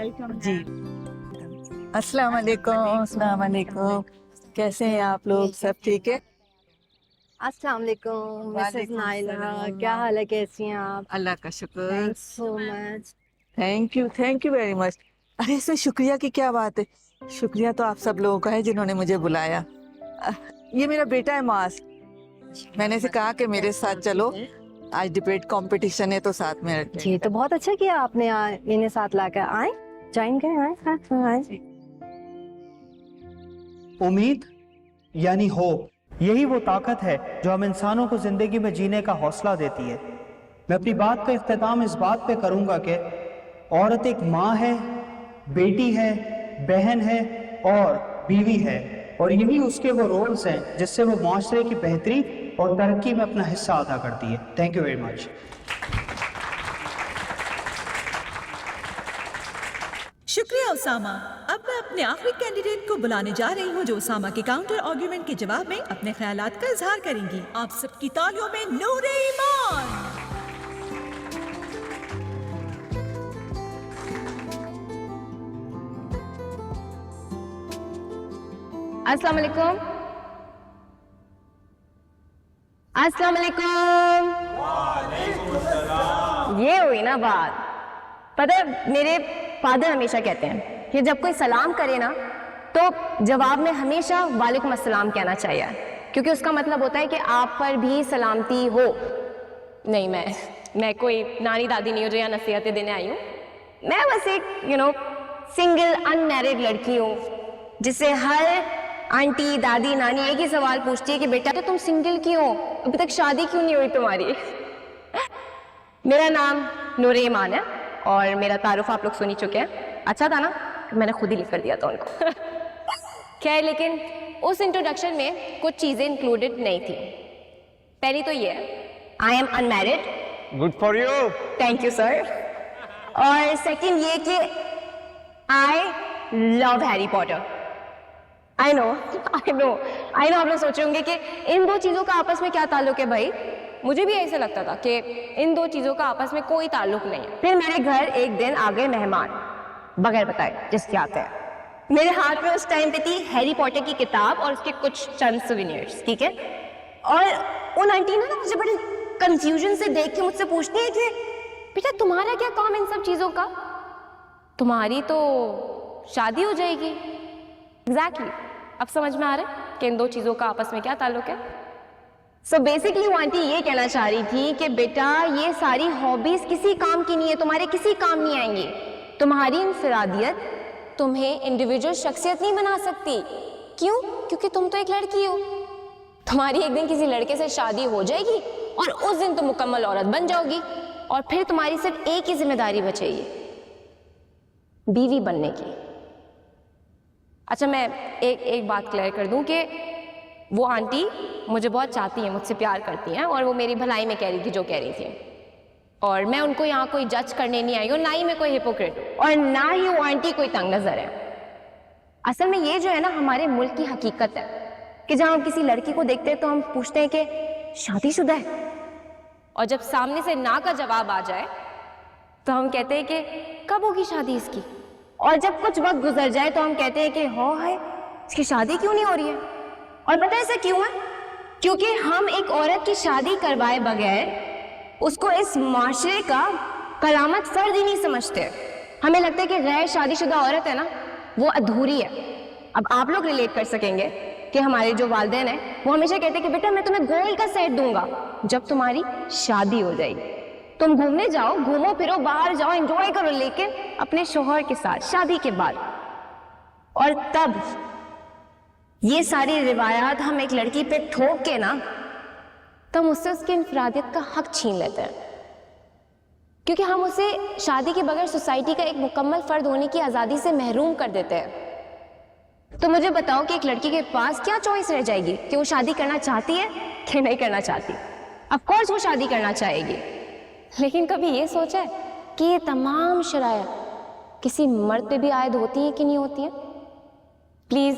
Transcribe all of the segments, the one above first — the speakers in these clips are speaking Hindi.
जी। अस्सलाम वालेकुम, अस्सलाम वालेकुम। कैसे हैं आप लोग? सब ठीक है? अस्सलाम वालेकुम मिसेस वालेकुम नाइला, सलाम। क्या हाल है, कैसी हैं आप? अल्लाह का शुक्र। Thanks so much. Thank you very much. अरे इसमें शुक्रिया की क्या बात है? शुक्रिया तो आप सब लोगों का है जिन्होंने मुझे बुलाया। अ, ये मेरा बेटा है मास। मैंने इसे कहा कि मेरे साथ चलो, आज डिबेट कंपटीशन है तो साथ में attend ये तो बहुत अच्छा किया आपने, इन्हें साथ लाकर आए, ज्वाइन करें, आए। उम्मीद यानी होप, यही वो ताकत है जो हम इंसानों को जिंदगी में जीने का हौसला देती है। मैं अपनी बात का इख्तिताम इस बात पे करूंगा कि औरत एक माँ है, बेटी है, बहन है और बीवी है, और यही उसके वो रोल्स हैं जिससे वो माशरे की बेहतरी और तरक्की में अपना हिस्सा अदा करती है। Thank you very much. शुक्रिया उसामा। अब मैं अपने आखिरी कैंडिडेट को बुलाने जा रही हूँ जो उसामा के काउंटर आर्ग्यूमेंट के जवाब में अपने ख्यालात का इजहार करेंगी। आप सबकी तालियों में नूरे ईमान। अस्सलाम वालेकुम। अस्सलाम वालेकुम। ये हुई ना बात। पता है, मेरे फादर हमेशा कहते हैं कि जब कोई सलाम करे ना तो जवाब में हमेशा वालेकुम अस्सलाम कहना चाहिए, क्योंकि उसका मतलब होता है कि आप पर भी सलामती हो। नहीं, मैं कोई नानी दादी नहीं हूँ जो यहाँ नसीहतें देने आई हूँ। मैं बस एक सिंगल अनमैरिड लड़की हूँ जिससे हर आंटी दादी नानी एक ही सवाल पूछती है कि बेटा तो तुम सिंगल क्यों हो, अभी तक शादी क्यों नहीं हुई तुम्हारी? मेरा नाम नूरे ईमान है और मेरा तारुफ आप लोग सुन ही चुके हैं। अच्छा था ना, मैंने खुद ही लिख कर दिया था उनको। खैर, लेकिन उस इंट्रोडक्शन में कुछ चीजें इंक्लूडेड नहीं थी। पहली तो ये, I am unmarried. Good for you. Thank you sir. और सेकंड ये कि I love Harry Potter. I know आप लोग सोच रहे होंगे कि इन दो चीजों का आपस में क्या ताल्लुक है भाई। मुझे भी ऐसे लगता था कि इन दो चीजों का आपस में कोई ताल्लुक नहीं है। फिर मेरे घर एक दिन आ गए मेहमान, बगैर बताए जिसके आते हैं। मेरे हाथ में उस टाइम पे थी हैरी पॉटर की किताब और उसके कुछ चंद सोवेनिर्स, ठीक है। और उन आंटी ने ना मुझे बड़े कंफ्यूजन से देख के मुझसे पूछती है कि बेटा तुम्हारा क्या काम इन सब चीजों का, तुम्हारी तो शादी हो जाएगी। एग्जैक्टली, अब समझ में आ रहा है कि इन दो चीजों का आपस में क्या ताल्लुक है। सो बेसिकली वो आंटी ये कहना चाह रही थी कि बेटा ये सारी हॉबीज किसी काम की नहीं है, तुम्हारे किसी काम नहीं आएंगी। तुम्हारी इंफरादियत तुम्हें इंडिविजुअल शख्सियत नहीं बना सकती। क्यों? क्योंकि तुम तो एक लड़की हो। तुम्हारी एक दिन किसी लड़के से शादी हो जाएगी और उस दिन तुम मुकम्मल औरत बन जाओगी और फिर तुम्हारी सिर्फ एक ही जिम्मेदारी बचेगी, बीवी बनने की। अच्छा, मैं एक बात क्लियर कर दूं कि वो आंटी मुझे बहुत चाहती हैं, मुझसे प्यार करती हैं और वो मेरी भलाई में कह रही थी जो कह रही थी। और मैं उनको यहाँ कोई जज करने नहीं आई हूँ, ना ही मैं कोई हिपोक्रेट हूँ और ना ही वो आंटी कोई तंग नजर है। असल में ये जो है ना हमारे मुल्क की हकीकत है कि जहाँ हम किसी लड़की को देखते हैं तो हम पूछते हैं कि शादीशुदा है, और जब सामने से ना का जवाब आ जाए तो हम कहते हैं कि कब होगी शादी इसकी। और जब कुछ वक्त गुजर जाए तो हम कहते हैं कि हो है इसकी शादी क्यों नहीं हो रही है। और पता है ऐसा क्यों है? क्योंकि हम एक औरत की शादी करवाए बगैर उसको इस माशरे का करामत फर्द ही नहीं समझते। हमें लगता है कि गैर शादीशुदा औरत है ना वो अधूरी है। अब आप लोग रिलेट कर सकेंगे कि हमारे जो वालिदैन हैं वो हमेशा कहते हैं कि बेटा मैं तुम्हें गोल्ड का सेट दूंगा जब तुम्हारी शादी हो जाएगी। तुम घूमने जाओ, घूमो फिरो, बाहर जाओ, एंजॉय करो, लेकिन अपने शोहर के साथ शादी के बाद। और तब ये सारी रिवायात हम एक लड़की पे ठोक के ना तब उससे उसकी इंफरादियत का हक छीन लेते हैं, क्योंकि हम उसे शादी के बगैर सोसाइटी का एक मुकम्मल फर्द होने की आज़ादी से महरूम कर देते हैं। तो मुझे बताओ कि एक लड़की के पास क्या चॉइस रह जाएगी कि वो शादी करना चाहती है कि नहीं करना चाहती। ऑफ कोर्स वो शादी करना चाहेगी, लेकिन कभी ये सोचा है कि ये तमाम शरायत किसी मर्द पे भी आयद होती है कि नहीं होती है? प्लीज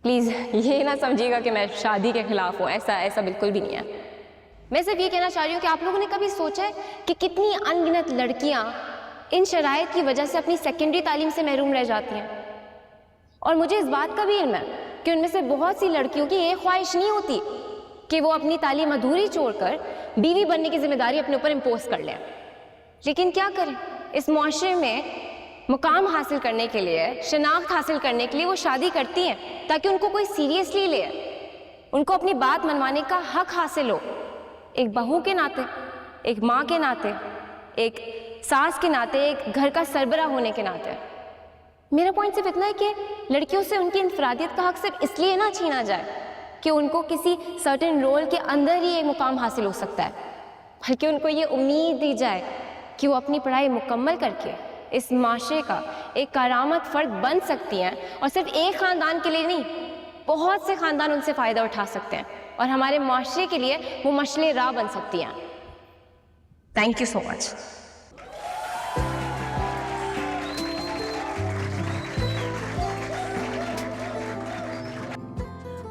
ये ना समझिएगा कि मैं शादी के खिलाफ हूँ, ऐसा बिल्कुल भी नहीं है। मैं सिर्फ ये कहना चाह रही हूँ कि आप लोगों ने कभी सोचा है कि कितनी अनगिनत लड़कियां इन शराइत की वजह से अपनी सेकेंडरी तालीम से महरूम रह जाती हैं। और मुझे इस बात का भी इल्म है कि उनमें से बहुत सी लड़कियों की ये ख्वाहिश नहीं होती कि वो अपनी तालीम अधूरी छोड़कर बीवी बनने की जिम्मेदारी अपने ऊपर इम्पोज कर लें। लेकिन क्या करें, इस मुआशरे में मुकाम हासिल करने के लिए, शनाख्त हासिल करने के लिए वो शादी करती हैं ताकि उनको कोई सीरियसली ले, उनको अपनी बात मनवाने का हक हासिल हो। एक बहू के नाते, एक माँ के नाते, एक सास के नाते, एक घर का सरबरा होने के नाते। मेरा पॉइंट सिर्फ इतना है कि लड़कियों से उनकी इंफरादियत का हक सिर्फ इसलिए ना छीना जाए कि उनको किसी सर्टेन रोल के अंदर ही एक मुकाम हासिल हो सकता है, बल्कि उनको ये उम्मीद दी जाए कि वो अपनी पढ़ाई मुकम्मल करके इस माशरे का एक करामत फ़र्द बन सकती हैं, और सिर्फ एक ख़ानदान के लिए नहीं, बहुत से ख़ानदान उनसे फ़ायदा उठा सकते हैं और हमारे माशरे के लिए वो मशले राह बन सकती हैं। Thank you so much.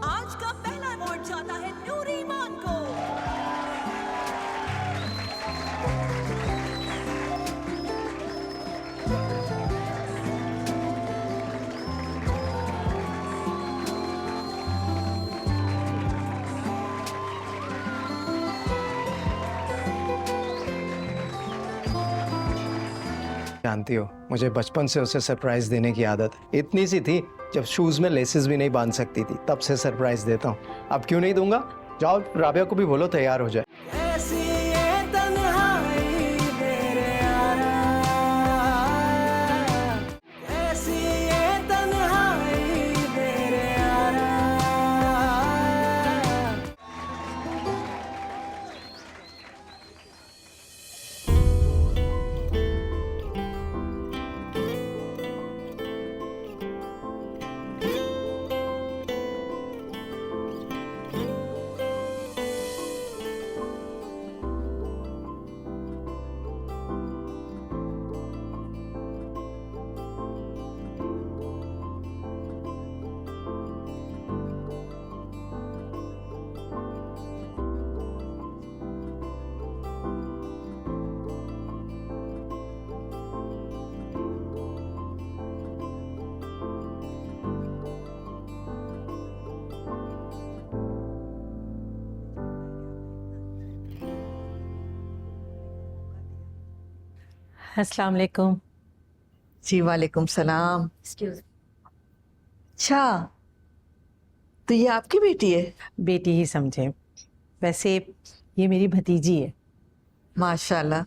आज का पहला अवार्ड जाता है नूर ईमान को। जानती हो, मुझे बचपन से उसे सरप्राइज देने की आदत है। इतनी सी थी जब शूज में लेसेस भी नहीं बांध सकती थी, तब से सरप्राइज देता हूँ। अब क्यों नहीं दूंगा? जाओ राबिया को भी बोलो तैयार हो जाए। अस्सलाम वालेकुम। जी वालेकुम सलाम। अच्छा, तो ये आपकी बेटी है? बेटी ही समझे, वैसे ये मेरी भतीजी है। माशाल्लाह,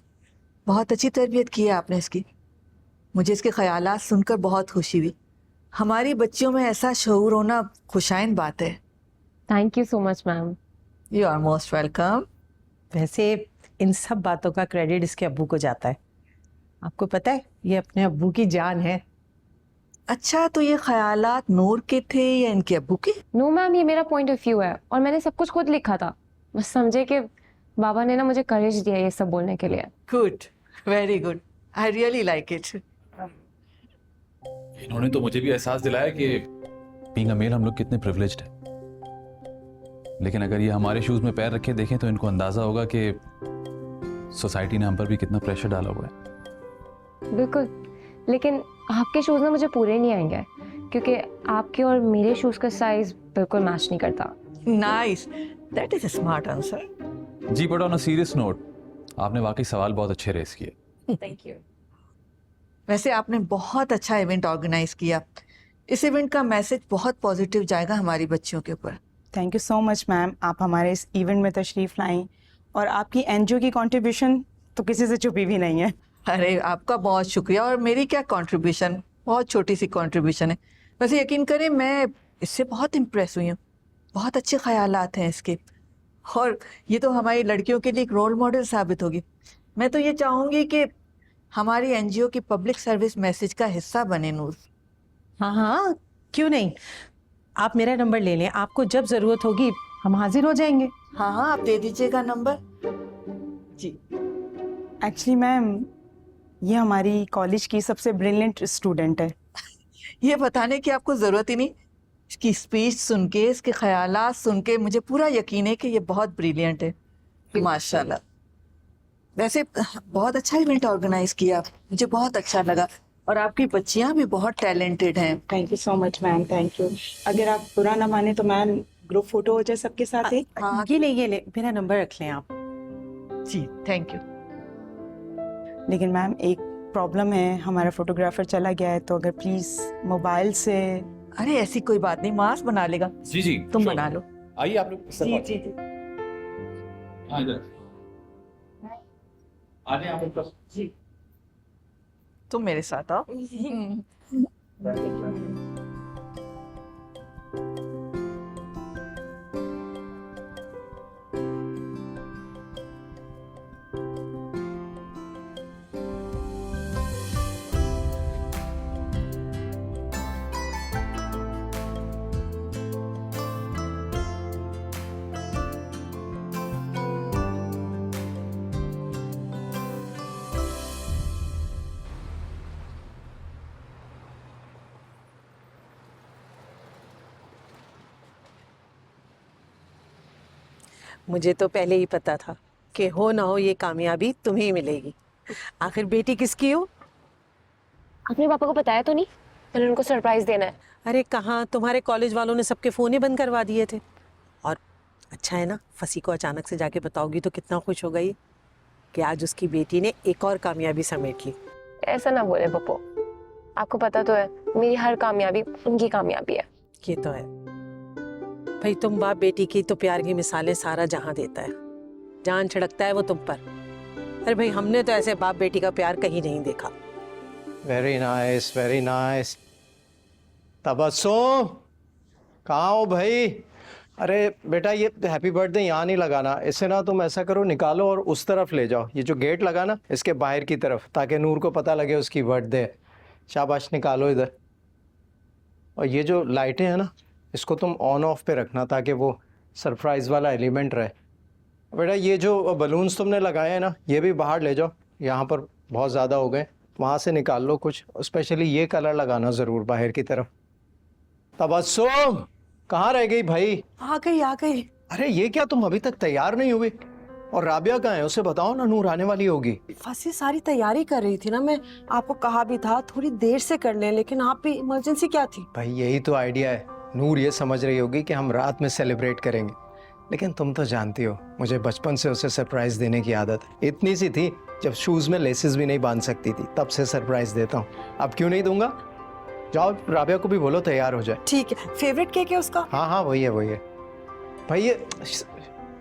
बहुत अच्छी तरबियत की है आपने इसकी। मुझे इसके ख्यालात सुनकर बहुत खुशी हुई। हमारी बच्चियों में ऐसा शऊर होना खुशाइन बात है। Thank you so much ma'am. You are most welcome. वैसे इन सब बातों का क्रेडिट इसके अब्बू को जाता है। आपको पता है, ये अपने अब्बू की जान है। अच्छा, तो ये ख्यालात नूर के थे या इनके अब्बू के? नो मैम, ये मेरा पॉइंट ऑफ व्यू है और मैंने सब कुछ खुद लिखा था। बस समझे कि बाबा ने ना मुझे करेज दिया ये सब बोलने के लिए। Good, very good, I really like it. इन्होंने तो मुझे भी एहसास दिलाया कि बीइंग अ मेल हम लोग कितने प्रिविलेज्ड हैं। लेकिन अगर ये हमारे शूज में पैर रखे देखें तो इनको अंदाजा होगा कि सोसाइटी ने हम पर भी कितना प्रेशर डाला हुआ है। बिल्कुल, लेकिन आपके शूज़ ना मुझे पूरे नहीं आएंगे क्योंकि आपके और मेरे शूज़ का साइज बिल्कुल मैच नहीं करता। Nice, that is a smart answer. जी, but on a serious note, आपने वाकई सवाल बहुत अच्छे रेस किए। Thank you. वैसे आपने बहुत अच्छा इवेंट ऑर्गेनाइज किया। इस इवेंट का मैसेज बहुत पॉजिटिव जाएगा हमारी बच्चियों के ऊपर। Thank you so much ma'am, आप हमारे इस इवेंट में तशरीफ़ लाई और आपकी एनजीओ की कंट्रीब्यूशन तो किसी से छुपी भी नहीं है। अरे आपका बहुत शुक्रिया, और मेरी क्या कंट्रीब्यूशन, बहुत छोटी सी कंट्रीब्यूशन है। वैसे यकीन करें, मैं इससे बहुत इम्प्रेस हुई हूँ। बहुत अच्छे ख्यालात हैं इसके, और ये तो हमारी लड़कियों के लिए एक रोल मॉडल साबित होगी। मैं तो ये चाहूँगी कि हमारी एनजीओ की पब्लिक सर्विस मैसेज का हिस्सा बने नूर। हाँ हाँ, क्यों नहीं। आप मेरा नंबर ले लें, आपको जब ज़रूरत होगी हम हाजिर हो जाएंगे। हाँ हाँ, आप दे दीजिएगा नंबर। जी। एक्चुअली मैम, ये हमारी कॉलेज की सबसे ब्रिलियंट स्टूडेंट है। ये बताने की आपको ज़रूरत ही नहीं। इसकी स्पीच सुन के, इसके ख्यालात सुन के मुझे पूरा यकीन है कि ये बहुत ब्रिलियंट है। माशाल्लाह। वैसे बहुत अच्छा इवेंट ऑर्गेनाइज किया, मुझे बहुत अच्छा लगा। और आपकी बच्चियां भी बहुत टैलेंटेड हैं। Thank you so much ma'am, thank you. अगर आप बुरा ना माने तो मैम ग्रुप फोटो हो जाए सबके साथ एक। हाँ ये ले मेरा नंबर रख लें आप। जी, थैंक यू। लेकिन मैम एक प्रॉब्लम है, हमारा फोटोग्राफर चला गया है, तो अगर प्लीज मोबाइल से। अरे ऐसी कोई बात नहीं, मास बना लेगा। जी जी तुम बना लो। आइए आप लोग जी जी जी जी, तुम मेरे साथ आओ। मुझे तो पहले ही पता था कि हो ना हो ये कामयाबी तुम्हें ही मिलेगी। आखिर बेटी किसकी हो? अपने पापा को बताया तो नहीं? मैंने उनको सरप्राइज देना है। अरे कहाँ, तुम्हारे कॉलेज वालों ने सबके फ़ोन ही बंद करवा दिए थे। और अच्छा है ना, फसी को अचानक से जाके बताओगी तो कितना खुश होगा ये कि आज उसकी बेटी ने एक और कामयाबी समेट ली। ऐसा ना बोले पप्पो, आपको पता तो है मेरी हर कामयाबी उनकी कामयाबी है। ये तो है भाई, तुम बाप बेटी की तो प्यार की मिसालें सारा जहां देता है, जान छिड़कता है वो तुम पर। अरे भाई, हमने तो ऐसे बाप बेटी का प्यार कहीं नहीं देखा। Very nice, very nice. Tabassum, कहाँ हो भाई? अरे बेटा, ये हैप्पी बर्थडे यहाँ नहीं लगाना, इसे ना तुम ऐसा करो, निकालो और उस तरफ ले जाओ, ये जो गेट लगा ना इसके बाहर की तरफ, ताकि नूर को पता लगे उसकी बर्थडे है। शाबाश, निकालो इधर। और ये जो लाइटें हैं ना, इसको तुम ऑन ऑफ पे रखना ताकि वो सरप्राइज़ वाला एलिमेंट रहे। बेटा, ये जो बलून्स तुमने लगाए हैं ना, ये भी बाहर ले जाओ, यहाँ पर बहुत ज़्यादा हो गए, वहाँ से निकाल लो कुछ, स्पेशली ये कलर लगाना ज़रूर बाहर की तरफ। तबस्सुम, कहाँ रह गई भाई? आ गई। अरे ये क्या, तुम अभी तक तैयार नहीं हुई? और राबिया कहाँ है, उसे बताओ ना, नूर आने वाली होगी। फंसी सारी तैयारी कर रही थी ना, मैं आपको कहा भी था थोड़ी देर से कर लें, लेकिन आप भी इमरजेंसी क्या थी? भाई यही तो आइडिया है, नूर ये समझ रही होगी कि हम रात में सेलिब्रेट करेंगे, लेकिन तुम तो जानती हो मुझे बचपन से उसे सरप्राइज देने की आदत है। इतनी सी थी जब शूज़ में लेसेस भी नहीं बांध सकती थी, तब से सरप्राइज देता हूँ। अब क्यों नहीं दूंगा? जाओ राबिया को भी बोलो तैयार हो जाए। ठीक है, फेवरेट केक है उसका? हाँ हाँ, वही है। भाई ये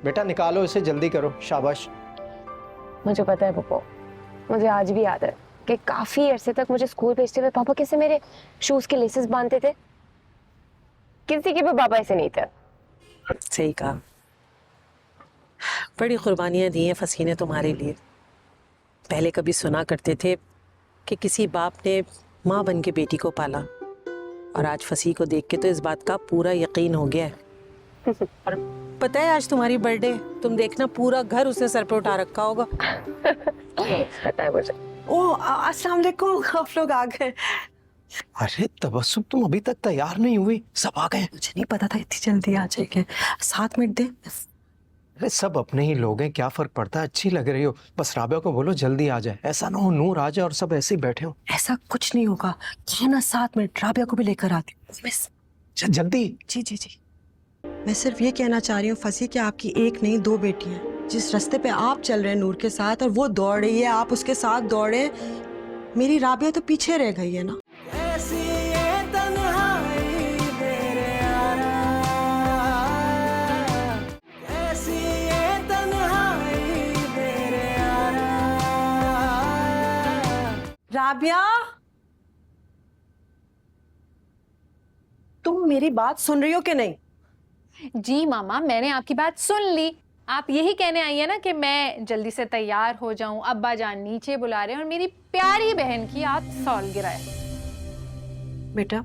बेटा निकालो इसे, जल्दी करो, शाबाश। मुझे पता है पप्पो, मुझे आज भी याद है कि काफी अरसे तक मुझे स्कूल भेजते हुए पापा कैसे मेरे शूज के लेसेस बांधते थे। किसी के भी पापा ऐसे नहीं थे। सही कहा, बड़ी कुर्बानियां दी हैं फसी ने तुम्हारे लिए। पहले कभी सुना करते थे कि किसी बाप ने माँ बन के बेटी को पाला, और आज फसी को देख के तो इस बात का पूरा यकीन हो गया है। और पता है आज तुम्हारी बर्थडे, तुम देखना पूरा घर उसने सर पे उठा रखा होगा। पता है मुझे। ओह, अस्सलाम वालेकुम, आप लोग आ गए। अरे तबस्सुम, तुम अभी तक तैयार नहीं हुई? सब आ गए? मुझे नहीं पता था इतनी जल्दी आ जाएंगे। 7 मिनट दे। अरे सब अपने ही लोग हैं, क्या फर्क पड़ता है, अच्छी लग रही हो, बस राबिया को बोलो जल्दी आ जाए, ऐसा ना हो नूर आ जाए और सब ऐसे ही बैठे हो। ऐसा कुछ नहीं होगा, ना 7 मिनट, राबिया को भी लेकर आती हूँ। जल्दी। जी। मैं सिर्फ ये कहना चाह रही हूँ फसी कि आपकी एक नहीं 2 बेटियां हैं। जिस रास्ते पे आप चल रहे हैं नूर के साथ और वो दौड़ रही है, आप उसके साथ दौड़े, मेरी राबिया तो पीछे रह गई है ना। राबिया, तुम मेरी बात सुन रही हो कि नहीं? जी मामा, मैंने आपकी बात सुन ली। आप यही कहने आई है ना कि मैं जल्दी से तैयार हो जाऊं, अब्बा जान नीचे बुला रहे हैं और मेरी प्यारी बहन की आज सालगिरह है। बेटा,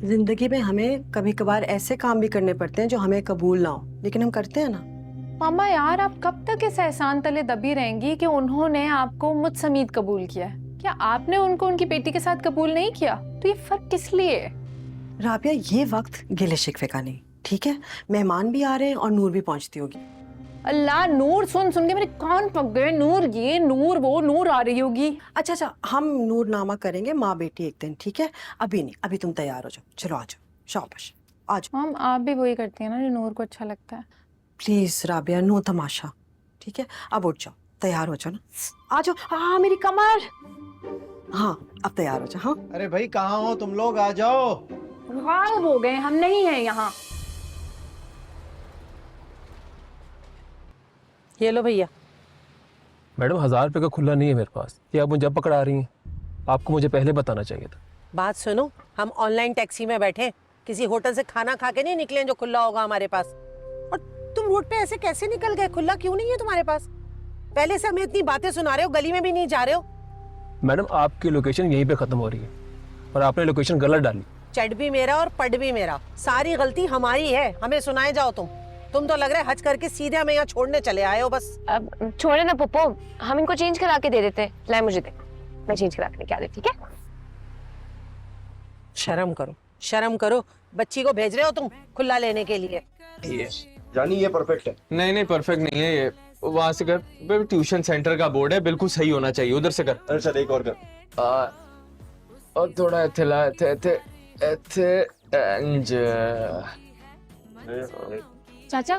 जिंदगी में हमें कभी कभार ऐसे काम भी करने पड़ते हैं जो हमें कबूल ना हो, लेकिन हम करते हैं ना। मामा यार, आप कब तक इस एहसान तले दबी रहेंगी कि उन्होंने आपको मुझ समीत कबूल किया है? क्या आपने उनको उनकी बेटी के साथ कबूल नहीं किया? तो ये फर्क किस लिए? राबिया, ये वक्त गिले शिकवे का नहीं, ठीक है? मेहमान भी आ रहे हैं और नूर भी पहुंचती होगी। अल्लाह, नूर सुन सुन के मेरे कान पक गए। नूर ये, नूर वो, नूर आ रही होगी। अच्छा अच्छा, हम नूरनामा करेंगे माँ बेटी एक दिन, ठीक है? अभी नहीं, अभी तुम तैयार हो जाओ, चलो आ जाओ, शाबाश आ जाओ। हम आप भी वही करती हैं ना जो नूर को अच्छा लगता है। प्लीज राबिया, नो तमाशा, ठीक है? अब उठ जाओ, तैयार हो जाओ ना, आ जाओ। हाँ मेरी कमर, हाँ अब तैयार हो जाओ। हाँ अरे भाई कहाँ हो तुम लोग, आ जाओ। गायब हो गए, हम नहीं हैं यहाँ। ये लो भैया। मैडम 1000 रुपये का खुला नहीं है मेरे पास, ये आप मुझे जब पकड़ा रही हैं? आपको मुझे पहले बताना चाहिए था। बात सुनो, हम ऑनलाइन टैक्सी में बैठे, किसी होटल से खाना खा के नहीं निकले जो खुला होगा हमारे पास। और तुम रोड पे ऐसे कैसे निकल गए? खुला क्यों नहीं है तुम्हारे पास? पहले से हमें इतनी बातें सुना रहे हो, गली में भी नहीं जा रहे हो। मैडम आपकी लोकेशन यहीं पे खत्म हो रही है और आपने लोकेशन गलत डाली। चढ़ भी मेरा और पढ़ भी मेरा, सारी गलती हमारी है, हमें सुनाए जाओ। तुम तो लग रहा है हज करके सीधे हमें यहाँ छोड़ने चले आए हो बस। अब छोड़े ना पप्पो, हम इनको चेंज करा के दे देते। लाए मुझे दे, मैं चेंज करा के लेके आ देती, ठीक है? शर्म करो, शर्म करो, बच्ची को भेज रहे हो तुम खुला लेने के लिए। जानी ये परफेक्ट है। नहीं नहीं परफेक्ट नहीं है ये, वहां से कर। ट्यूशन सेंटर का बोर्ड है, बिल्कुल सही होना चाहिए, उधर से कर। अरे चल एक और कर। और थोड़ा इथे ला, इथे एंज। चाचा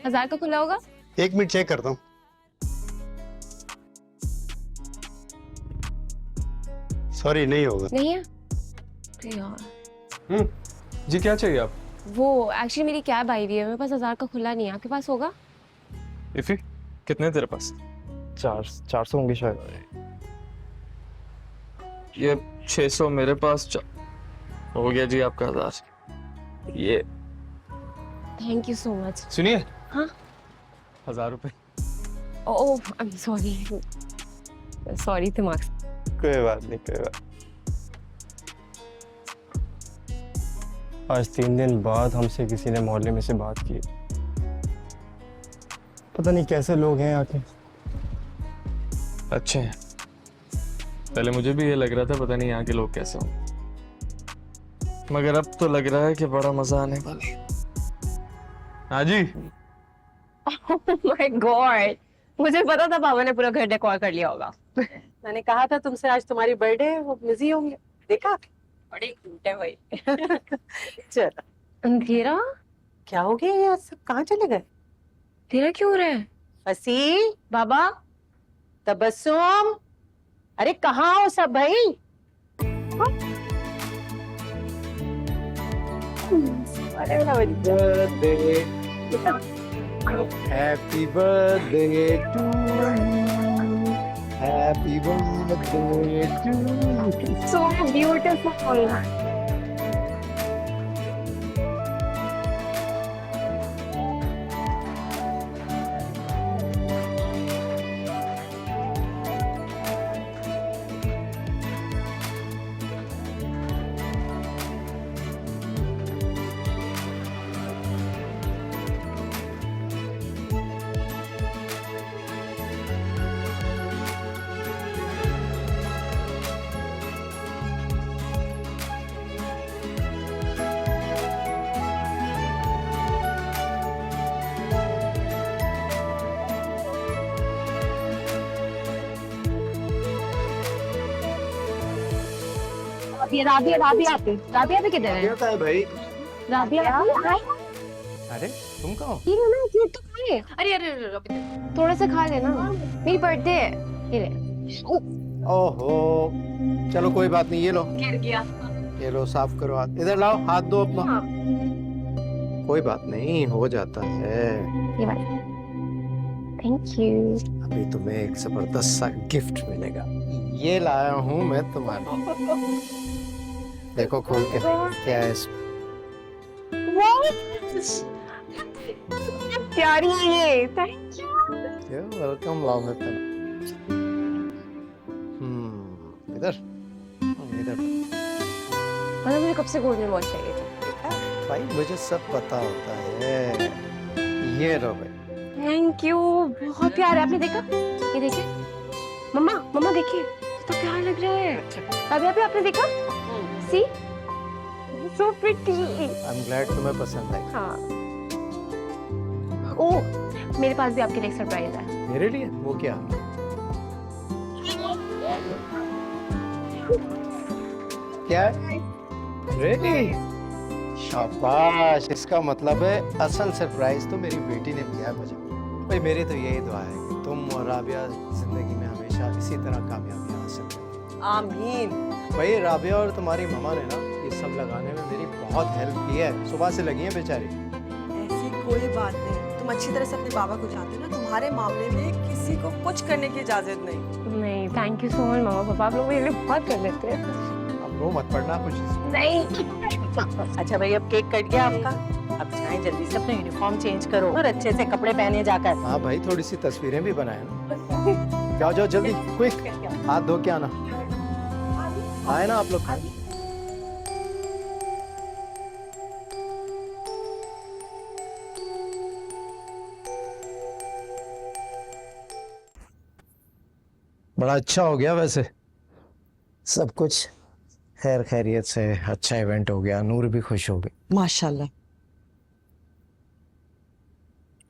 1000 का खुला होगा? एक मिनट चेक करता हूँ। सॉरी नहीं होगा। नहीं है तो यार। जी क्या चाहिए आप? वो एक्चुअली मेरी कैब आई हुई है, मेरे पास 1000 का खुला नहीं है, आपके पास होगा? इफी कितने तेरे पास? 400 होंगे शायद। ये 600 मेरे पास। हो गया जी आपका 1000। ये थैंक यू सो मच। सुनिए। हाँ 1000 रुपए। ओह आई एम सॉरी, सॉरी दिमाग से। कोई बात नहीं, कोई बात। आज 3 दिन बाद हमसे किसी ने मोहल्ले में से बात की। पता नहीं कैसे लोग हैं यहाँ के। अच्छे हैं। पहले मुझे भी ये लग रहा था पता नहीं यहाँ के लोग कैसे हों, मगर अब तो लग रहा है कि बड़ा मजा आने वाला है। हाँ जी। ओह माय गॉड, मुझे पता था पापा ने पूरा घर डेकोर कर लिया होगा। मैंने कहा था तुमसे आज तुम्हारी बर्थडे है, वो बिजी होंगे। देखा, बड़ी क्यूट है भाई। चलो अंधेरा क्या हो गया, ये सब कहाँ चले गए? तेरा क्यों हो रहा है? फसी, बाबा तबस्सुम, अरे कहाँ हो सब भाई? Happy birthday to you, happy birthday to you. So beautiful. Rabia भी किधर है? क्या है भाई? राबिया अरे तुम कहाँ हो? ये ना केक तो खा ले। अरे अरे अरे थोड़ा सा खा लेना, मेरी बर्थडे है। ये ले। ओहो, चलो कोई बात नहीं, ये लो। गिर गया। ये लो, साफ करो हाथ। इधर लाओ, हाथ दो अपना। हाँ। कोई बात नहीं, हो जाता है। ये वाला। Thank you. अभी तुम्हें एक जबरदस्त सा गिफ्ट मिलेगा। ये लाया हूँ मैं तुम्हारे। देखो खोल के, क्या है इसमें? प्यारी है ये, थैंक यू। वेलकम, लाओ मैं पेन। इधर इधर। मतलब मुझे कब से गोल्डन वॉच चाहिए थी। भाई मुझे सब पता होता है। ये लो भाई। थैंक यू, बहुत प्यार है। आपने देखा? ये देखिए मम्मा, मम्मा देखिए तो प्यार लग रहा है। अभी अभी आपने देखा? See so pretty. I am glad तुम्हें पसंद है। हाँ ओ मेरे पास भी आपके लिए सरप्राइज है। मेरे लिए? वो क्या? क्या? Really? शाबाश, इसका मतलब है असल सरप्राइज तो मेरी बेटी ने दिया है मुझे। भाई मेरी तो यही दुआ है कि तुम और राबिया जिंदगी में हमेशा इसी तरह कामयाबी हासिल करो। आमीन। भाई राबिया और तुम्हारी मम्मा ने ना ये सब लगाने में मेरी बहुत हेल्प की है, सुबह से लगी है बेचारी। ऐसी कोई बात नहीं, तुम अच्छी तरह से अपने बाबा को जानते हो ना, तुम्हारे मामले में किसी को कुछ करने की इजाजत नहीं। थैंक यू सो मच मामा पापा, आप लोग मेरे लिए बहुत कर लेते हैं। अब रो मत पड़ना कुछ। नहीं अच्छा भाई, अब केक कट गया आपका, अब जाएं जल्दी से अपना यूनिफॉर्म चेंज करो और अच्छे से कपड़े पहने जाकर। हाँ भाई, थोड़ी सी तस्वीरें भी बनाए ना। जाओ जाओ जल्दी, क्विक, हाथ धो के आना। आए ना आप लोग। बड़ा अच्छा हो गया वैसे सब कुछ, खैर खैरियत से अच्छा इवेंट हो गया, नूर भी खुश हो गई माशाल्लाह।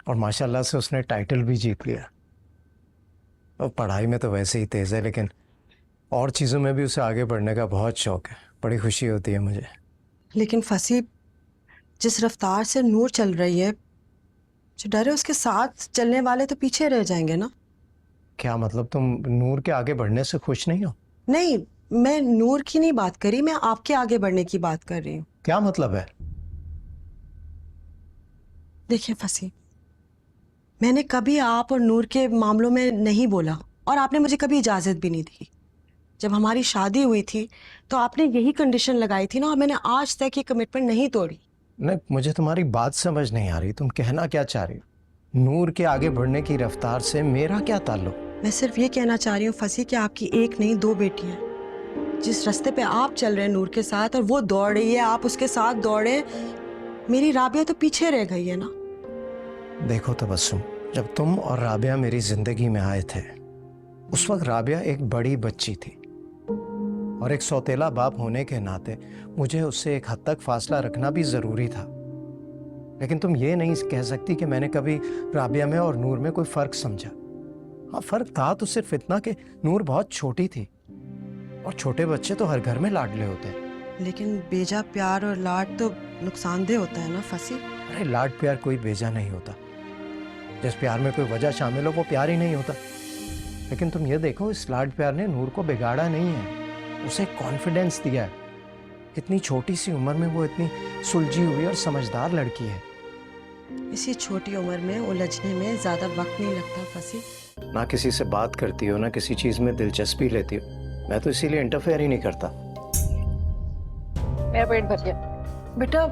और माशाल्लाह से उसने टाइटल भी जीत लिया। और पढ़ाई में तो वैसे ही तेज है, लेकिन और चीज़ों में भी उसे आगे बढ़ने का बहुत शौक है। बड़ी खुशी होती है मुझे। लेकिन फसी, जिस रफ्तार से नूर चल रही है, जो डर है उसके साथ चलने वाले तो पीछे रह जाएंगे ना। क्या मतलब, तुम नूर के आगे बढ़ने से खुश नहीं हो? नहीं, मैं नूर की नहीं बात करी, मैं आपके आगे बढ़ने की बात कर रही हूँ। क्या मतलब है? देखिए फसी, मैंने कभी आप और नूर के मामलों में नहीं बोला और आपने मुझे कभी इजाजत भी नहीं दी। जब हमारी शादी हुई थी तो आपने यही कंडीशन लगाई थी ना, और मैंने आज तक ये कमिटमेंट नहीं तोड़ी। नहीं, मुझे तुम्हारी बात समझ नहीं आ रही, तुम कहना क्या चाह रही हो? नूर के आगे बढ़ने की रफ्तार से मेरा क्या ताल्लुक? मैं सिर्फ ये कहना चाह रही हूँ फसी कि आपकी एक नहीं दो बेटियां। जिस रास्ते पे आप चल रहे हैं नूर के साथ और वो दौड़ रही है, आप उसके साथ दौड़े, मेरी राबिया तो पीछे रह गई है ना। देखो तबस्सुम, जब तुम और राबिया मेरी जिंदगी में आए थे उस वक्त राबिया एक बड़ी बच्ची थी, और एक सौतेला बाप होने के नाते मुझे उससे एक हद तक फासला रखना भी ज़रूरी था। लेकिन तुम ये नहीं कह सकती कि मैंने कभी राबिया में और नूर में कोई फ़र्क समझा। हाँ, फ़र्क था तो सिर्फ इतना कि नूर बहुत छोटी थी, और छोटे बच्चे तो हर घर में लाडले होते हैं। लेकिन बेजा प्यार और लाड तो नुकसानदेह होता है ना फसी। अरे लाड प्यार कोई बेजा नहीं होता। जिस प्यार में कोई वजह शामिल हो वो प्यार ही नहीं होता। लेकिन तुम ये देखो, इस लाड प्यार ने नूर को बिगाड़ा नहीं है, उसे कॉन्फिडेंस दिया है। इतनी छोटी सी उम्र में वो इतनी सुलझी हुई और समझदार लड़की है। इसी छोटी उम्र में उलझने में ज्यादा वक्त नहीं लगता फसी। ना किसी से बात करती हो, ना किसी चीज में दिलचस्पी लेती हो। मैं तो इसीलिए इंटरफेयर ही नहीं करता। मेरा पेट भर गया बेटा।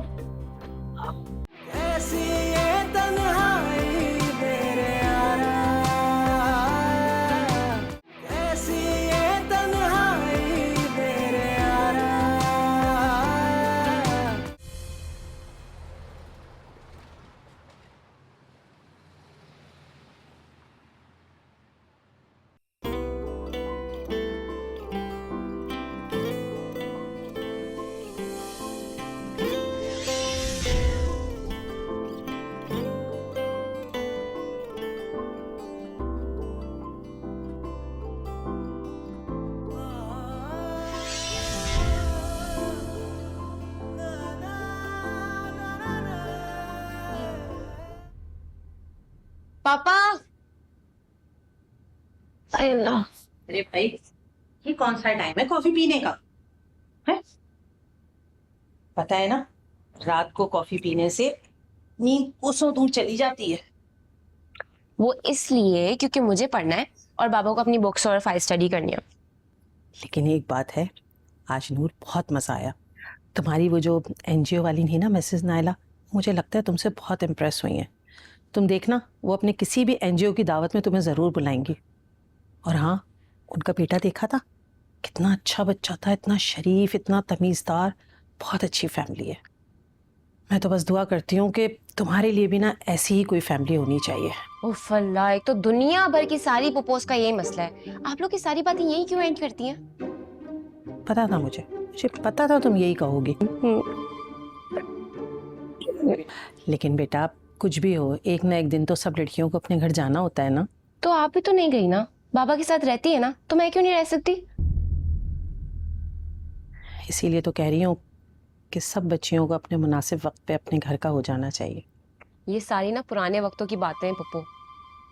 पापा। अल्लाह, अरे भाई, ये कौन सा टाइम है कॉफी पीने का है? पता है ना, रात को कॉफी पीने से नींद कोसों दूर चली जाती है। वो इसलिए क्योंकि मुझे पढ़ना है और बाबा को अपनी बुक्स और फाइल स्टडी करनी है। लेकिन एक बात है, आज नूर बहुत मजा आया। तुम्हारी वो जो एनजीओ वाली थी ना मिसेस नायला, मुझे लगता है तुमसे बहुत इम्प्रेस हुई हैं। तुम देखना, वो अपने किसी भी एनजीओ की दावत में तुम्हें ज़रूर बुलाएंगी। और हाँ, उनका बेटा देखा था, कितना अच्छा बच्चा था, इतना शरीफ, इतना तमीज़दार, बहुत अच्छी फैमिली है। मैं तो बस दुआ करती हूँ कि तुम्हारे लिए भी ना ऐसी ही कोई फैमिली होनी चाहिए। उफ अल्लाह, एक तो दुनिया भर की सारी पुपोस का यही मसला है। आप लोग की सारी बातें यही क्यों एंड करती हैं? पता था मुझे पता था तुम यही कहोगी। लेकिन बेटा, कुछ भी हो, एक ना एक दिन तो सब लड़कियों को अपने घर जाना होता है ना। तो आप भी तो नहीं गई ना, बाबा के साथ रहती है ना, तो मैं क्यों नहीं रह सकती? इसीलिए तो कह रही हूँ कि सब बच्चियों को अपने मुनासिब वक्त पे अपने घर का हो जाना चाहिए। ये सारी ना पुराने वक्तों की बातें हैं पप्पू।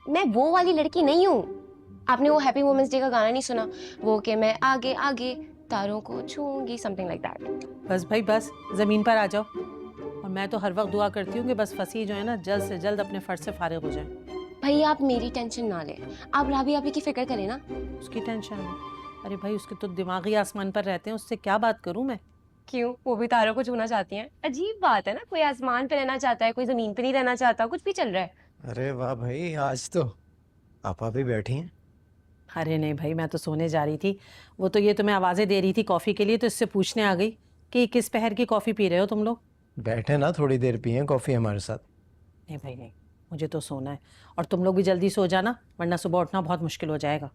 मैं वो वाली लड़की नहीं हूँ। आपने वो हैप्पी वुमेन्स डे का गाना नहीं सुना, वो कि मैं आगे आगे तारों को छूंगी, समथिंग लाइक दैट। बस भाई बस, ज़मीन पर आ जाओ। और मैं तो हर वक्त दुआ करती हूँ कि बस फसी जो है ना जल्द से जल्द अपने फर्ज से फारिग हो जाए। भाई आप मेरी टेंशन ना लें, आप राबिया अभी की फिक्र करें ना। उसकी टेंशन है? अरे भाई उसके तो दिमागी आसमान पर रहते हैं, उससे क्या बात करूँ मैं? क्यों, वो भी तारों को छूना चाहती हैं? अजीब बात है ना, कोई आसमान पे रहना चाहता है, कोई जमीन पे नहीं रहना चाहता, कुछ भी चल रहा है। अरे वाह भाई, आज तो आपा भी बैठी हैं। अरे नहीं भाई, मैं तो सोने जा रही थी। वो तो ये तुम्हें आवाज़ें दे रही थी कॉफ़ी के लिए, तो इससे पूछने आ गई कि किस पहर की कॉफ़ी पी रहे हो तुम लोग। बैठे ना, थोड़ी देर पिए कॉफ़ी हमारे साथ। नहीं भाई नहीं, मुझे तो सोना है। और तुम लोग भी जल्दी सो जाना, वरना सुबह उठना बहुत मुश्किल हो जाएगा।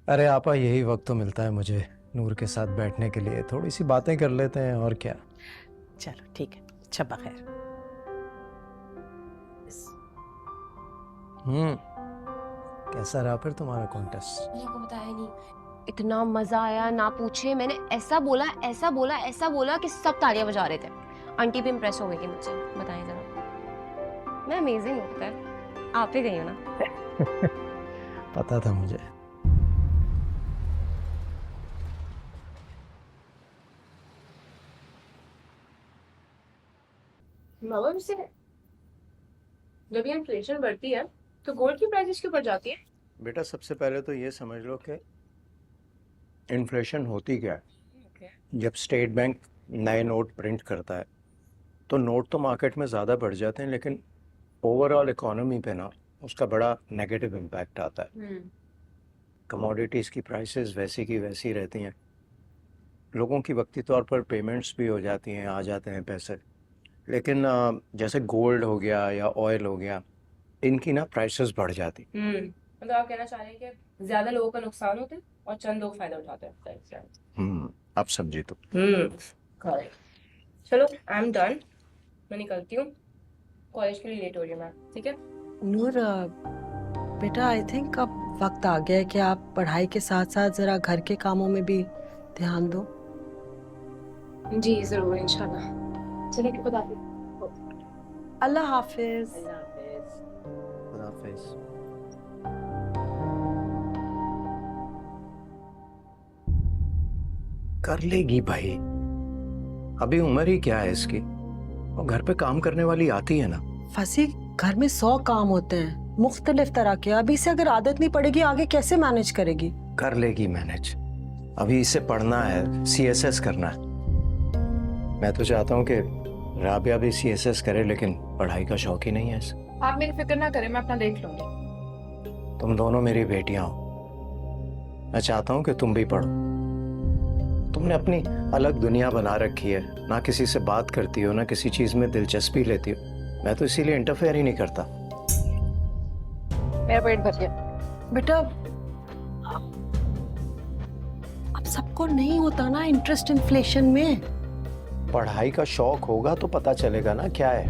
अरे आपा, यही वक्त तो मिलता है मुझे नूर के साथ बैठने के लिए, थोड़ी सी बातें कर लेते हैं और क्या। चलो ठीक है, शब्बा खैर। कैसा रहा फिर तुम्हारा कॉन्टेस्ट? मैंने आपको बताया नहीं, इतना मजा आया ना पूछे। मैंने ऐसा बोला ऐसा बोला ऐसा बोला कि सब तालियां बजा रहे थे। आंटी भी इम्प्रेस हो गई थी मुझसे। बताएं जरा, मैं अमेजिंग हूँ, पता है? आप ही गई हो ना। पता था मुझे। मामा मुझसे, जब ये इन्फ्लेशन बढ़ती है तो गोल्ड की प्राइसेस क्यों बढ़ जाती है? बेटा सबसे पहले तो ये समझ लो कि इन्फ्लेशन होती क्या है। जब स्टेट बैंक नए नोट प्रिंट करता है तो नोट तो मार्केट में ज़्यादा बढ़ जाते हैं, लेकिन ओवरऑल इकोनॉमी पे ना उसका बड़ा नेगेटिव इम्पैक्ट आता है। कमोडिटीज़ की प्राइसेस वैसी की वैसी रहती हैं, लोगों की वक्ती तौर पर पेमेंट्स भी हो जाती हैं, आ जाते हैं पैसे। लेकिन जैसे गोल्ड हो गया या ऑयल हो गया, इनकी ना प्राइसेस बढ़ जाती। मतलब आप कहना चाह रहे हैं कि ज्यादा लोगों का नुकसान होता है और चंद लोग फायदा उठाते हैं। अब समझी तो। करेक्ट। चलो आई एम डन, मैं निकलती हूँ, कॉलेज के लिए लेट हो रही हूँ मैं, ठीक है? नूर बेटा, आई थिंक अब वक्त आ गया है कि आप पढ़ाई के साथ साथ जरा घर के कामों में भी ध्यान दो। जी जरूर, इंशाल्लाह। चलिए खुदा हाफिज। अल्लाह हाफिज। खुदा हाफिज। कर लेगी भाई, अभी उम्र ही क्या है इसकी, और घर पे काम करने वाली आती है ना। फसी, घर में 100 काम होते हैं मुख्तलिफ तरह के। अभी से अगर आदत नहीं पड़ेगी आगे कैसे मैनेज करेगी? कर लेगी मैनेज, अभी इसे पढ़ना है, CSS करना है। मैं तो चाहता हूँ कि राबिया भी CSS करे, लेकिन पढ़ाई का शौक ही नहीं है इसे। आप मेरी फिक्र ना करें, मैं अपना देख लूंगी। तुम दोनों मेरी बेटियां हो, मैं चाहता हूँ कि तुम भी पढ़ो। तुमने अपनी अलग दुनिया बना रखी है, ना किसी से बात करती हो, ना किसी चीज में दिलचस्पी लेती हो। मैं तो इसीलिए इंटरफेयर ही नहीं करता। मेरा पेट भर गया। बेटा, अब सबको नहीं होता ना इंटरेस्ट इन्फ्लेशन में। पढ़ाई का शौक होगा तो पता चलेगा ना क्या है।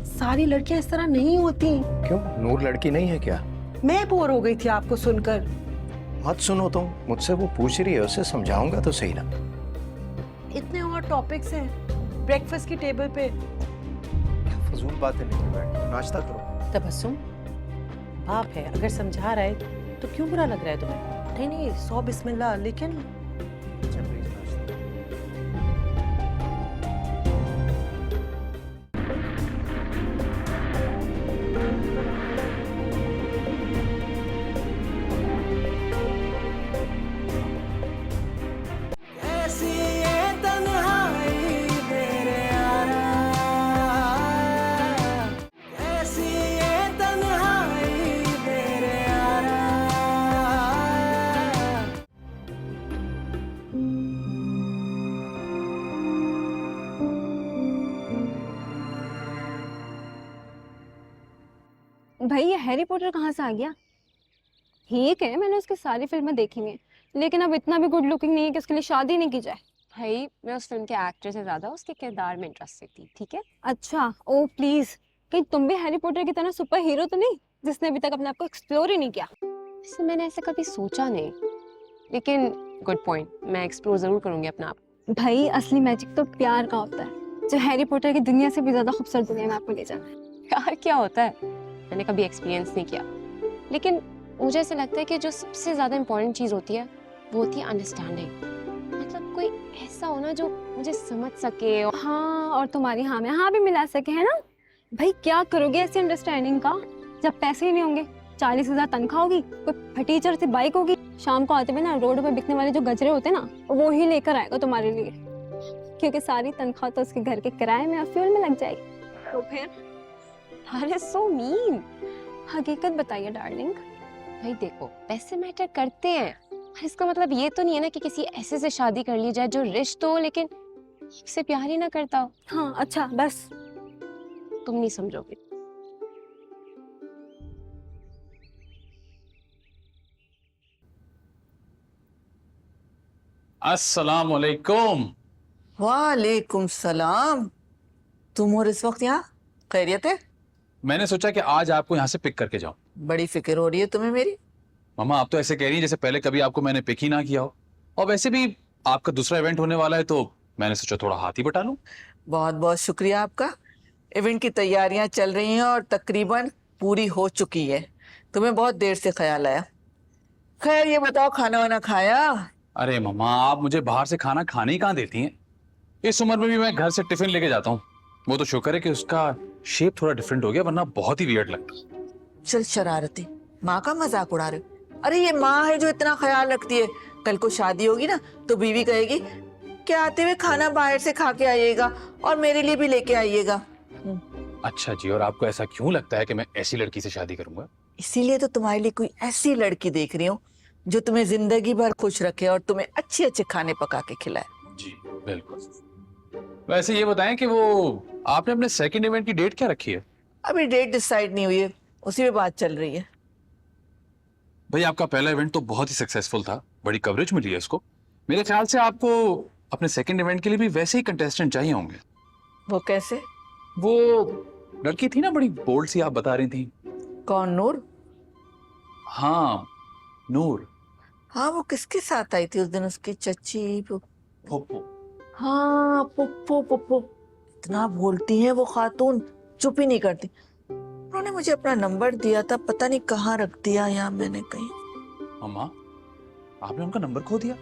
सारी लड़कियां इस तरह नहीं होती। क्यों, नूर लड़की नहीं है क्या? मैं बोर हो गई थी आपको सुनकर। मत सुनो तुम, मुझसे वो पूछ रही है, उसे समझाऊंगा तो सही ना। इतने और टॉपिक्स हैं ब्रेकफास्ट की टेबल पे। फजूल बातें नहीं, बैठ नाश्ता करो। तबस्सुम बाप है, अगर समझा रहा है तो क्यों बुरा लग रहा है तुम्हें? नहीं नहीं, 100 बिस्मिल्लाह। लेकिन भाई ये हैरी पॉटर कहाँ से आ गया? ठीक है, मैंने उसकी सारी फिल्में देखी हैं, लेकिन अब इतना भी गुड लुकिंग नहीं है कि उसके लिए शादी नहीं की जाए। भाई मैं उस फिल्म के एक्टर से ज्यादा उसके किरदार में इंटरेस्टेड थी, ठीक है? अच्छा, ओ प्लीज, कहीं तुम भी हैरी पॉटर की तरह सुपर हीरो तो नहीं जिसने अभी तक अपने आप को एक्सप्लोर ही नहीं किया? वैसे मैंने ऐसा कभी सोचा नहीं, लेकिन गुड पॉइंट, मैं एक्सप्लोर जरूर करूंगी अपना आप। भाई असली मैजिक तो प्यार का होता है, जो हैरी पॉटर की दुनिया से भी ज्यादा खूबसूरत दुनिया में आपको ले जाना है। प्यार क्या होता है मैंने कभी एक्सपीरियंस नहीं किया, लेकिन मुझे ऐसा लगता है कि जो सबसे ज्यादा इम्पोर्टेंट चीज होती है वो होती है अंडरस्टैंडिंग। मतलब कोई ऐसा होना जो मुझे समझ सके। हाँ, और तुम्हारी हाँ में हाँ भी मिला सके, है ना? भाई क्या करोगे ऐसी अंडरस्टैंडिंग का जब पैसे ही नहीं होंगे? 40,000 तनख्वाह होगी, कोई फटीचर सी बाइक होगी, शाम को आते हुए ना रोड पे बिकने वाले जो गजरे होते हैं ना, वो ही लेकर आएगा तुम्हारे लिए, क्योंकि सारी तनख्वाह तो उसके घर के किराए में और फ्यूल में लग जाएगी। तो फिर अरे सो मीन। हकीकत बताइए डार्लिंग। भाई देखो, पैसे मैटर करते हैं, इसका मतलब ये तो नहीं है ना कि किसी ऐसे से शादी कर ली जाए जो रिश्त हो लेकिन उससे प्यार ही ना करता हो। हाँ अच्छा, बस तुम नहीं समझोगे। अस्सलाम वालेकुम। वालेकुम सलाम। तुम और इस वक्त यहाँ? खैरियत है? मैंने सोचा कि आज आपको यहाँ से पिक करके जाऊं। बड़ी फिक्र हो रही है तुम्हें मेरी। मामा आप तो ऐसे कह रही हैं जैसे पहले कभी आपको मैंने पिक ही ना किया हो, और वैसे भी आपका दूसरा इवेंट होने वाला है तो मैंने सोचा थोड़ा हाथ ही बटा लूं। बहुत बहुत शुक्रिया आपका। इवेंट की तैयारियां चल रही हैं और तकरीबन पूरी हो चुकी है। तुम्हें बहुत देर से ख्याल आया। खैर ये बताओ, खाना वाना खाया? अरे मामा आप मुझे बाहर से खाना खाने ही कहाँ देती हैं? इस उम्र में भी मैं घर से टिफिन लेके जाता हूँ। वो तो शुक्र है कि उसका शेप थोड़ा डिफरेंट हो गया, वरना बहुत ही वियर्ड लगता। चल शरारती, माँ का मजाक उड़ा रहे हो? अरे ये माँ है जो इतना ख्याल रखती है। कल को शादी होगी ना तो बीवी कहेगी कि आते हुए खाना बाहर से खा के आइएगा और मेरे लिए भी लेके आइएगा। अच्छा जी, और आपको ऐसा क्यों लगता है कि मैं ऐसी लड़की से शादी करूंगा? इसीलिए तो तुम्हारे लिए कोई ऐसी लड़की देख रही हूँ जो तुम्हें जिंदगी भर खुश रखे और तुम्हें अच्छे अच्छे खाने पका के खिलाए। जी बिल्कुल। वैसे ये बताएं कि वो आपने अपने सेकंड इवेंट की डेट क्या रखी है? अभी डेट डिसाइड नहीं हुई है, उसी में बात चल रही है। भाई आपका पहला इवेंट तो बहुत ही सक्सेसफुल था, बड़ी कवरेज मिली है इसको। मेरे ख्याल से आपको अपने सेकंड इवेंट के लिए भी वैसे ही कंटेस्टेंट चाहिए होंगे। वो कैसे? वो लड़की थी ना बड़ी बोल्ड सी, आप बता रही थी। कौन? नूर? हाँ नूर। हाँ, वो किसके साथ आई थी उस दिन? उसकी चच्ची पुप्पो। हाँ पुप्पो। पुप्पो इतना बोलती है वो खातून, चुप ही नहीं करती। उन्होंने मुझे अपना नंबर दिया था, पता नहीं कहाँ रख दिया, या मैंने कहीं। मम्मा आपने उनका नंबर खो दिया?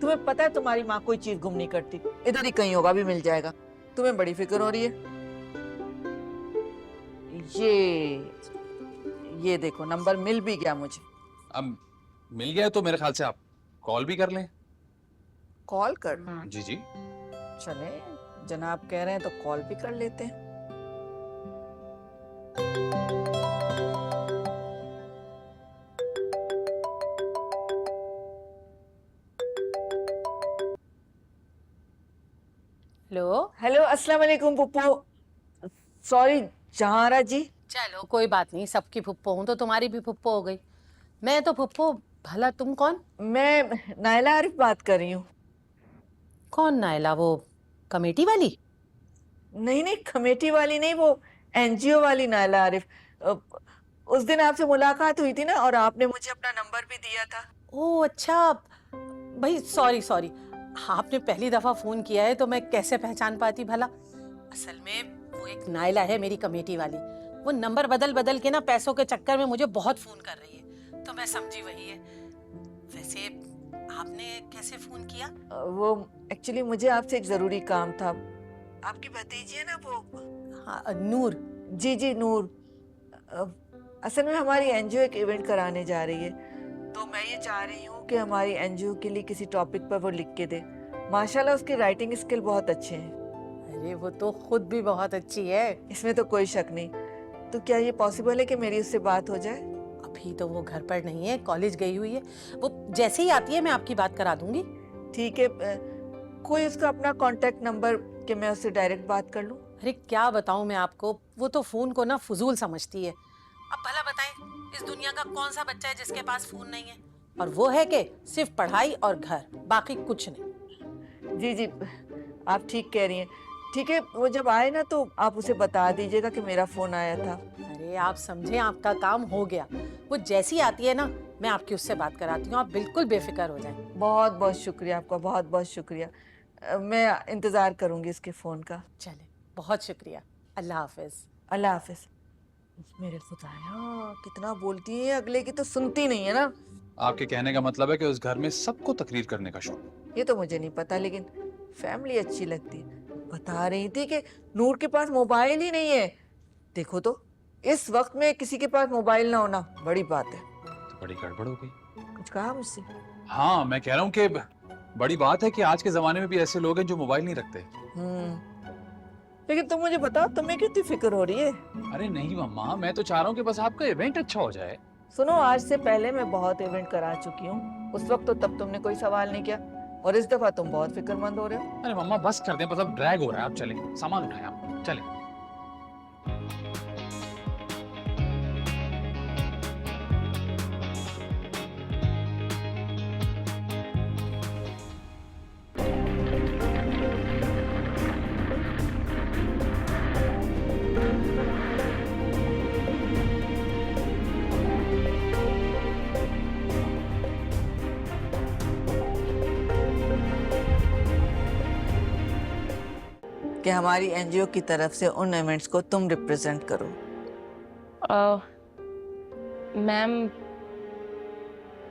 तुम्हें पता है तुम्हारी माँ कोई चीज गुम नहीं करती, इधर ही कहीं होगा, भी मिल जाएगा। तुम्हें बड़ी फिक्र हो रही है। ये देखो नंबर मिल भी गया मुझे। अब मिल गया तो मेरे ख्याल से आप कॉल भी कर लें। कॉल कर? जी जी। चले, जनाब कह रहे हैं तो कॉल भी कर लेते हैं। हेलो, अस्सलाम वालेकुम पुप्पो। सॉरी जहारा जी। चलो कोई बात नहीं, सबकी फुप्पो हूँ तो तुम्हारी भी फुप्पो हो गई। मैं तो फुप्पो, भला तुम कौन? मैं नायला आरिफ बात कर रही हूँ। कौन नायला? वो कमेटी वाली? नहीं, कमेटी वाली नहीं, वो एनजीओ वाली नायला आरिफ। उस दिन आपसे मुलाकात हुई थी ना, और आपने मुझे अपना नंबर भी दिया था। ओह अच्छा भाई, सॉरी। आपने पहली दफा फोन किया है तो मैं कैसे पहचान पाती भला। असल में वो एक नायला है मेरी कमेटी वाली, वो नंबर बदल के ना पैसों के चक्कर में मुझे बहुत फोन कर रही है, तो मैं समझी वही है। वैसे आपने कैसे फोन किया? वो एक्चुअली मुझे आपसे एक जरूरी काम था। आपकी भतीजी है ना वो? हाँ नूर। जी नूर। असल में हमारी एनजीओ एक इवेंट कराने जा रही है, तो मैं ये चाह रही हूँ कि हमारी एनजीओ के लिए किसी टॉपिक पर वो लिख के दे। माशाल्लाह उसकी राइटिंग स्किल बहुत अच्छे हैं। अरे वो तो खुद भी बहुत अच्छी है, इसमें तो कोई शक नहीं। तो क्या ये पॉसिबल है कि मेरी उससे बात हो जाए? अभी तो वो घर पर नहीं है, कॉलेज गई हुई है। वो जैसे ही आती है मैं आपकी बात करा दूंगी। ठीक है, कोई उसका अपना कांटेक्ट नंबर कि मैं उससे डायरेक्ट बात कर लूं? अरे क्या बताऊं मैं आपको, वो तो फोन को ना फजूल समझती है। अब भला बताएं, इस दुनिया का कौन सा बच्चा है जिसके पास फोन नहीं है? और वो है कि सिर्फ पढ़ाई और घर, बाकी कुछ नहीं। जी आप ठीक कह रही हैं। ठीक है, वो जब आए ना तो आप उसे बता दीजिएगा कि मेरा फोन आया था। अरे आप समझे, आपका काम हो गया। वो जैसी आती है ना, मैं आपकी उससे बात कराती हूँ, आप बिल्कुल बेफिक्र हो जाएं। बहुत बहुत शुक्रिया आपका, बहुत बहुत शुक्रिया। मैं इंतज़ार करूंगी इसके फ़ोन का। चले, बहुत शुक्रिया। अल्लाह हाफिज। अल्लाह हाफिज। मेरे खुदाया, कितना बोलती है, अगले की तो सुनती नहीं है ना। आपके कहने का मतलब है कि उस घर में सबको तकरीर करने का शौक। ये तो मुझे नहीं पता, लेकिन फैमिली अच्छी लगती है। बता रही थी कि नूर के पास मोबाइल ही नहीं है। देखो तो, इस वक्त में किसी के पास मोबाइल ना होना बड़ी बात है। तो बड़ी गड़बड़ हो गई। कुछ कहा मुझसे? हाँ, मैं कह रहा हूँ कि बड़ी बात है कि आज के जमाने में भी ऐसे लोग हैं जो मोबाइल नहीं रखते। लेकिन तुम मुझे बताओ, तुम्हें कितनी फिक्र हो रही है? अरे नहीं मम्मा, मैं तो चाह रहा हूँ कि बस आपका इवेंट अच्छा हो जाए। सुनो, आज से पहले मैं बहुत इवेंट करा चुकी हूँ। उस वक्त तो तब तुमने कोई सवाल नहीं किया, और इस दफा तुम बहुत फिक्रमंद हो रहे हो। अरे मम्मा बस कर दें, बस अब ड्रैग हो रहा है। आप चलें, सामान उठाएं, आप चलें। कि हमारी एनजीओ की तरफ से उन इवेंट्स को तुम रिप्रेजेंट करो। Ma'am,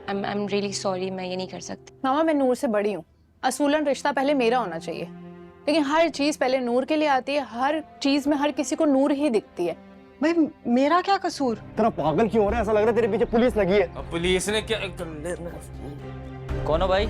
I am really sorry, मैं ये नहीं कर सकती। मामा, मैं नूर से बड़ी हूँ। असूलन रिश्ता पहले मेरा होना चाहिए, लेकिन हर चीज पहले नूर के लिए आती है। हर चीज में हर किसी को नूर ही दिखती है। भाई मेरा क्या कसूर? तेरा पागल क्यों हो रहा है? ऐसा लग रहा है तेरे पीछे पुलिस लगी है। अब पुलिस ने क्या? कौन हो भाई?